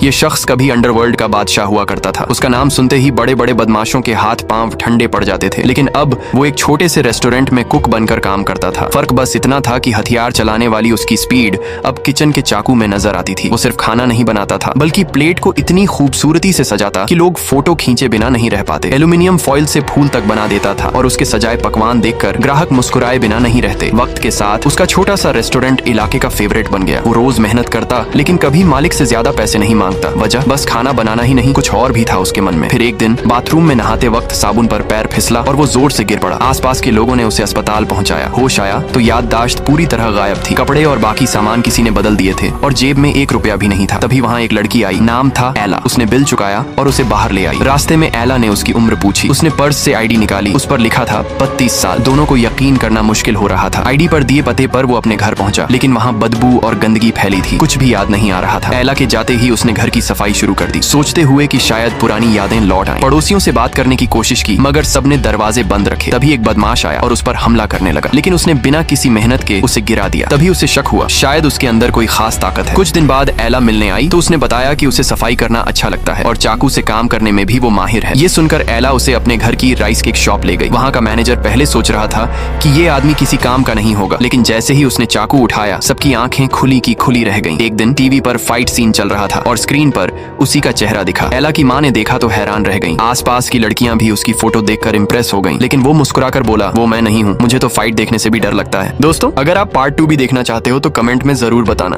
ये शख्स कभी अंडरवर्ल्ड का बादशाह हुआ करता था। उसका नाम सुनते ही बड़े बड़े बदमाशों के हाथ पांव ठंडे पड़ जाते थे, लेकिन अब वो एक छोटे से रेस्टोरेंट में कुक बनकर काम करता था। फर्क बस इतना था कि हथियार चलाने वाली उसकी स्पीड अब किचन के चाकू में नजर आती थी। वो सिर्फ खाना नहीं बनाता था, बल्कि प्लेट को इतनी खूबसूरती से सजाता कि लोग फोटो खींचे बिना नहीं रह पाते। एल्यूमिनियम फॉइल से फूल तक बना देता था और उसके सजाए पकवान देखकर ग्राहक मुस्कुराए बिना नहीं रहते। वक्त के साथ उसका छोटा सा रेस्टोरेंट इलाके का फेवरेट बन गया। वो रोज मेहनत करता, लेकिन कभी मालिक से ज्यादा पैसे नहीं मांगता। वजह बस खाना बनाना ही नहीं, कुछ और भी था उसके मन में। फिर एक दिन बाथरूम में नहाते वक्त साबुन पर पैर फिसला और वो जोर से गिर पड़ा। आसपास के लोगों ने उसे अस्पताल पहुंचाया। होश आया तो याददाश्त पूरी तरह गायब थी। कपड़े और बाकी सामान किसी ने बदल दिए थे और जेब में 1 रुपया भी नहीं था। तभी वहाँ एक लड़की आई, नाम था एला। उसने बिल चुकाया और उसे बाहर ले आई। रास्ते में एला ने उसकी उम्र पूछी। उसने पर्स से आईडी निकाली। उस पर लिखा था 32 साल। दोनों को यकीन करना मुश्किल हो रहा था। आईडी पर दिए पते पर वो अपने घर पहुंचा, लेकिन वहाँ बदबू और गंदगी फैली थी। कुछ भी याद नहीं आ रहा था। एला के जाते ही उसने घर की सफाई शुरू कर दी, सोचते हुए कि शायद पुरानी यादें लौट आएं। पड़ोसियों से बात करने की कोशिश की, मगर सबने दरवाजे बंद रखे। तभी एक बदमाश आया और उस पर हमला करने लगा, लेकिन उसने बिना किसी मेहनत के उसे गिरा दिया। तभी उसे शक हुआ, शायद उसके अंदर कोई खास ताकत है। कुछ दिन बाद एला मिलने आई तो उसने बताया कि उसे सफाई करना अच्छा लगता है और चाकू से काम करने में भी वो माहिर है। ये सुनकर एला उसे अपने घर की राइस केक शॉप ले गई। वहाँ का मैनेजर पहले सोच रहा था कि ये आदमी किसी काम का नहीं होगा, लेकिन जैसे ही उसने चाकू उठाया, सबकी आंखें खुली की खुली रह गईं। एक दिन टीवी पर फाइट सीन चल रहा था और स्क्रीन पर उसी का चेहरा दिखा। एला की माँ ने देखा तो हैरान रह गईं। आसपास की लड़कियां भी उसकी फोटो देखकर इंप्रेस हो गईं, लेकिन वो मुस्कुराकर बोला, वो मैं नहीं हूँ, मुझे तो फाइट देखने से भी डर लगता है। दोस्तों, अगर आप पार्ट 2 भी देखना चाहते हो तो कमेंट में जरूर बताना।